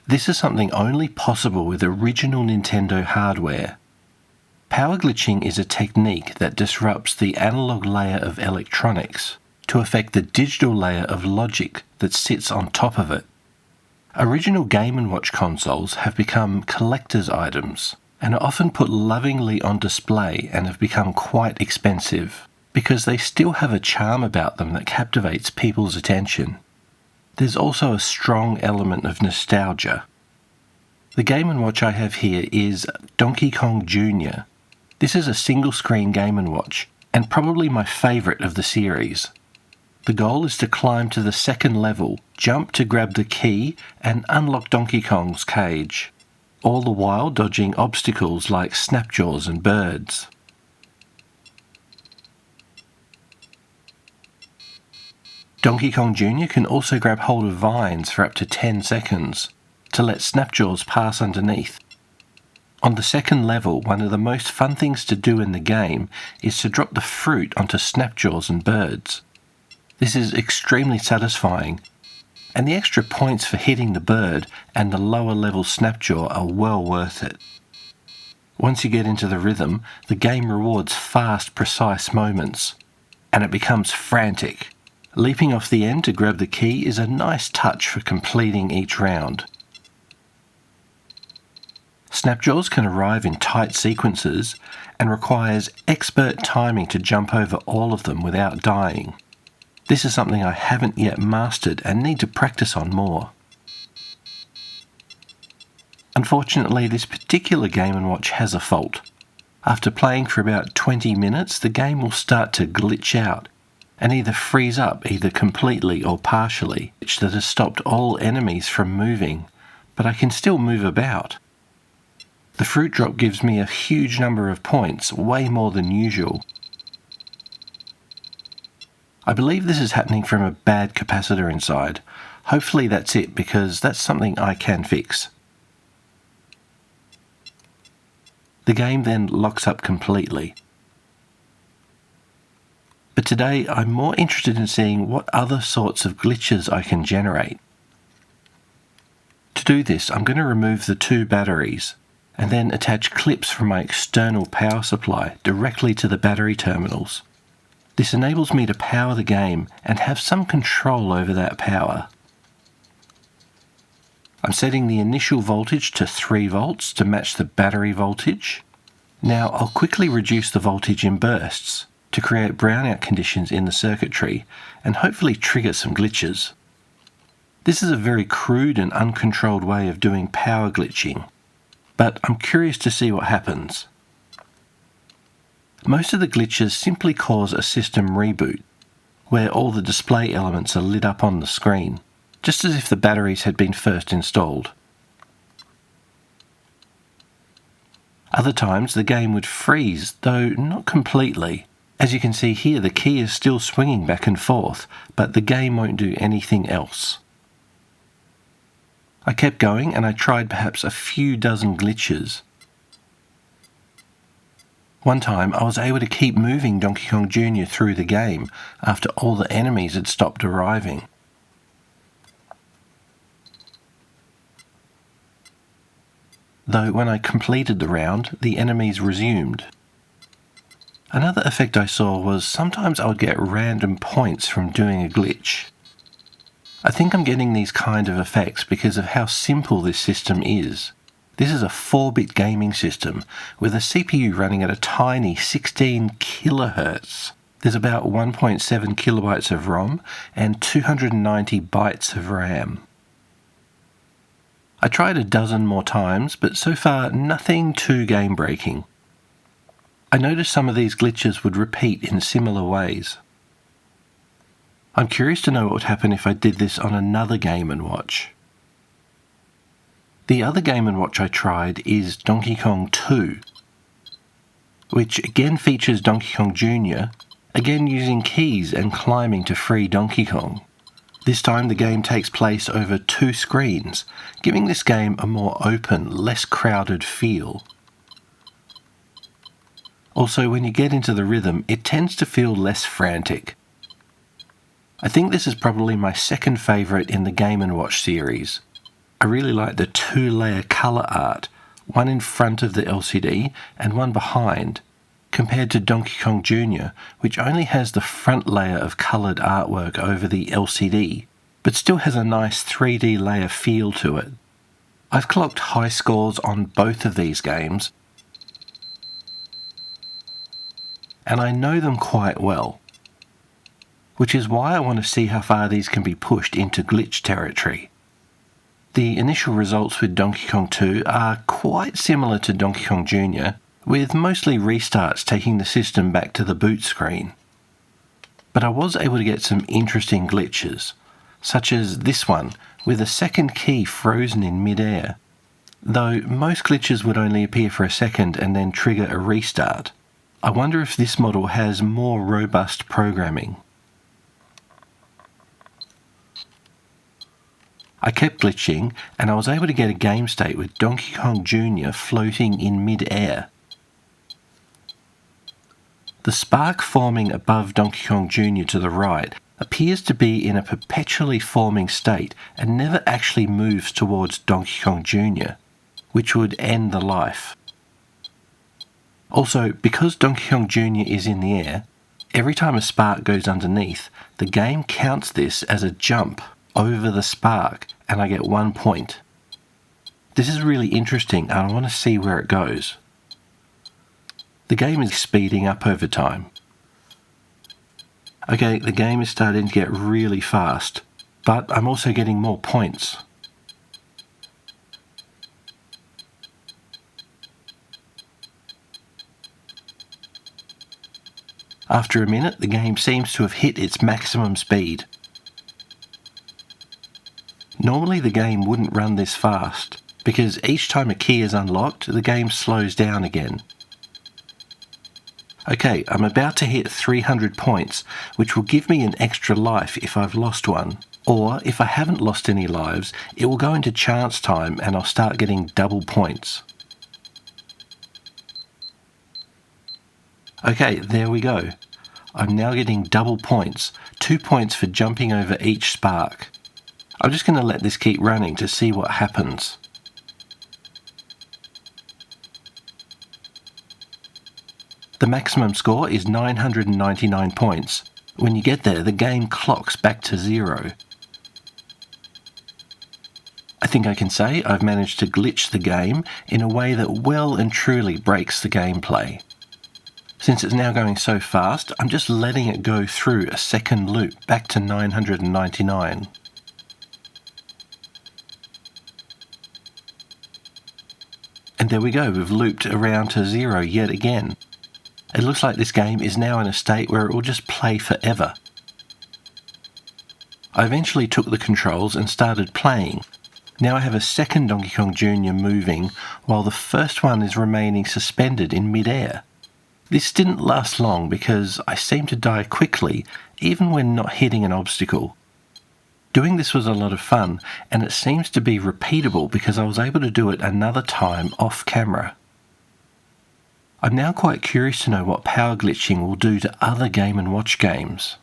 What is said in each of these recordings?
This is something only possible with original Nintendo hardware. Power glitching is a technique that disrupts the analog layer of electronics to affect the digital layer of logic that sits on top of it. Original Game & Watch consoles have become collector's items and are often put lovingly on display and have become quite expensive because they still have a charm about them that captivates people's attention. There's also a strong element of nostalgia. The Game & Watch I have here is Donkey Kong Jr. This is a single-screen Game & Watch, and probably my favourite of the series. The goal is to climb to the second level, jump to grab the key, and unlock Donkey Kong's cage, all the while dodging obstacles like snapjaws and birds. Donkey Kong Jr. can also grab hold of vines for up to 10 seconds to let snapjaws pass underneath. On the second level, one of the most fun things to do in the game is to drop the fruit onto snapjaws and birds. This is extremely satisfying, and the extra points for hitting the bird and the lower level snapjaw are well worth it. Once you get into the rhythm, the game rewards fast, precise moments, and it becomes frantic. Leaping off the end to grab the key is a nice touch for completing each round. Snapjaws can arrive in tight sequences and requires expert timing to jump over all of them without dying. This is something I haven't yet mastered and need to practice on more. Unfortunately, this particular Game & Watch has a fault. After playing for about 20 minutes, the game will start to glitch out and either freeze up either completely or partially, which that has stopped all enemies from moving, but I can still move about. The fruit drop gives me a huge number of points, way more than usual. I believe this is happening from a bad capacitor inside. Hopefully that's it, because that's something I can fix. The game then locks up completely. But today I'm more interested in seeing what other sorts of glitches I can generate. To do this, I'm going to remove the two batteries and then attach clips from my external power supply directly to the battery terminals. This enables me to power the game and have some control over that power. I'm setting the initial voltage to 3 volts to match the battery voltage. Now I'll quickly reduce the voltage in bursts to create brownout conditions in the circuitry and hopefully trigger some glitches. This is a very crude and uncontrolled way of doing power glitching, but I'm curious to see what happens. Most of the glitches simply cause a system reboot, where all the display elements are lit up on the screen, just as if the batteries had been first installed. Other times the game would freeze, though not completely. As you can see here, the key is still swinging back and forth, but the game won't do anything else. I kept going and I tried perhaps a few dozen glitches. One time I was able to keep moving Donkey Kong Jr. through the game after all the enemies had stopped arriving. Though when I completed the round, the enemies resumed. Another effect I saw was sometimes I would get random points from doing a glitch. I think I'm getting these kind of effects because of how simple this system is. This is a 4-bit gaming system with a CPU running at a tiny 16 kHz. There's about 1.7 kilobytes of ROM and 290 bytes of RAM. I tried a dozen more times, but so far nothing too game-breaking. I noticed some of these glitches would repeat in similar ways. I'm curious to know what would happen if I did this on another Game & Watch. The other Game & Watch I tried is Donkey Kong 2, which again features Donkey Kong Jr., again using keys and climbing to free Donkey Kong. This time the game takes place over 2 screens, giving this game a more open, less crowded feel. Also, when you get into the rhythm, it tends to feel less frantic. I think this is probably my second favourite in the Game & Watch series. I really like the 2-layer colour art, one in front of the LCD and one behind, compared to Donkey Kong Jr., which only has the front layer of coloured artwork over the LCD, but still has a nice 3D layer feel to it. I've clocked high scores on both of these games, and I know them quite well, which is why I want to see how far these can be pushed into glitch territory. The initial results with Donkey Kong 2 are quite similar to Donkey Kong Jr., with mostly restarts taking the system back to the boot screen. But I was able to get some interesting glitches, such as this one, with a second key frozen in mid-air, though most glitches would only appear for a second and then trigger a restart. I wonder if this model has more robust programming. I kept glitching, and I was able to get a game state with Donkey Kong Jr. floating in mid-air. The spark forming above Donkey Kong Jr. to the right appears to be in a perpetually forming state and never actually moves towards Donkey Kong Jr., which would end the life. Also, because Donkey Kong Jr. is in the air, every time a spark goes underneath, the game counts this as a jump over the spark, and I get 1 point. This is really interesting, and I want to see where it goes. The game is speeding up over time. Okay, the game is starting to get really fast, but I'm also getting more points. After a minute, the game seems to have hit its maximum speed. Normally the game wouldn't run this fast, because each time a key is unlocked, the game slows down again. Okay, I'm about to hit 300 points, which will give me an extra life if I've lost one. Or, if I haven't lost any lives, it will go into chance time and I'll start getting double points. Okay, there we go. I'm now getting double points, 2 points for jumping over each spark. I'm just going to let this keep running to see what happens. The maximum score is 999 points. When you get there, the game clocks back to 0. I think I can say I've managed to glitch the game in a way that well and truly breaks the gameplay. Since it's now going so fast, I'm just letting it go through a second loop back to 999. And there we go, we've looped around to 0 yet again. It looks like this game is now in a state where it will just play forever. I eventually took the controls and started playing. Now I have a second Donkey Kong Jr. moving, while the first one is remaining suspended in mid-air. This didn't last long because I seemed to die quickly, even when not hitting an obstacle. Doing this was a lot of fun, and it seems to be repeatable because I was able to do it another time off camera. I'm now quite curious to know what power glitching will do to other Game & Watch games.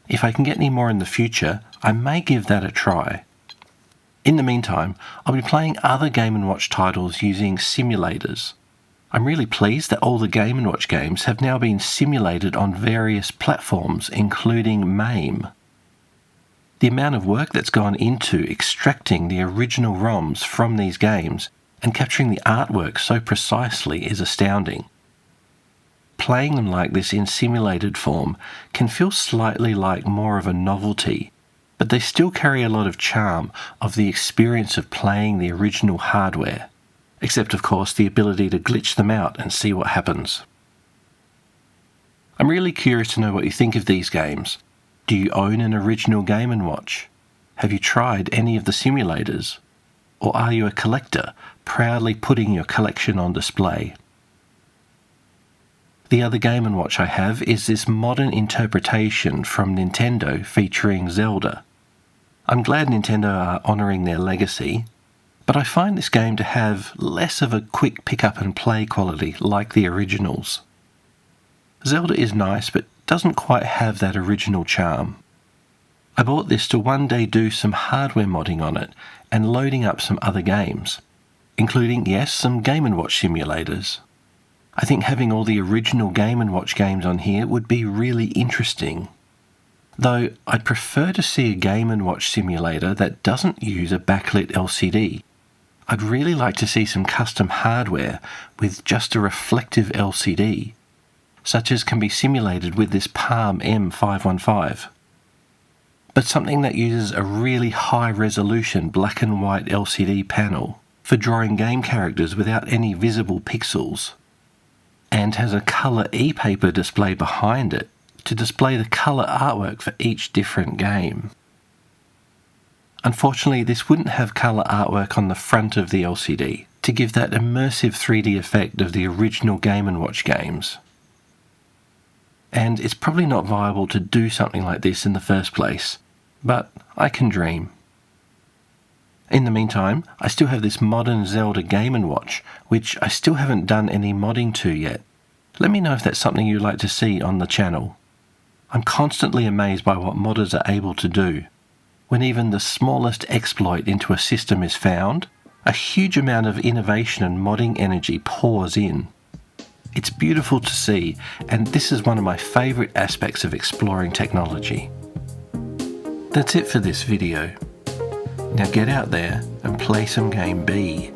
If I can get any more in the future, I may give that a try. In the meantime, I'll be playing other Game & Watch titles using simulators. I'm really pleased that all the Game & Watch games have now been simulated on various platforms, including MAME. The amount of work that's gone into extracting the original ROMs from these games and capturing the artwork so precisely is astounding. Playing them like this in simulated form can feel slightly like more of a novelty, but they still carry a lot of charm of the experience of playing the original hardware. Except, of course, the ability to glitch them out and see what happens. I'm really curious to know what you think of these games. Do you own an original Game & Watch? Have you tried any of the simulators? Or are you a collector, proudly putting your collection on display? The other Game & Watch I have is this modern interpretation from Nintendo featuring Zelda. I'm glad Nintendo are honouring their legacy, but I find this game to have less of a quick pick-up and play quality like the originals. Zelda is nice, but doesn't quite have that original charm. I bought this to one day do some hardware modding on it, and loading up some other games, including, yes, some Game & Watch simulators. I think having all the original Game & Watch games on here would be really interesting. Though I'd prefer to see a Game & Watch simulator that doesn't use a backlit LCD. I'd really like to see some custom hardware with just a reflective LCD, such as can be simulated with this Palm M515. But something that uses a really high-resolution black and white LCD panel for drawing game characters without any visible pixels, and has a colour e-paper display behind it to display the colour artwork for each different game. Unfortunately, this wouldn't have colour artwork on the front of the LCD to give that immersive 3D effect of the original Game & Watch games. And it's probably not viable to do something like this in the first place, but I can dream. In the meantime, I still have this modern Zelda Game & Watch, which I still haven't done any modding to yet. Let me know if that's something you'd like to see on the channel. I'm constantly amazed by what modders are able to do. When even the smallest exploit into a system is found, a huge amount of innovation and modding energy pours in. It's beautiful to see, and this is one of my favourite aspects of exploring technology. That's it for this video. Now get out there and play some Game B.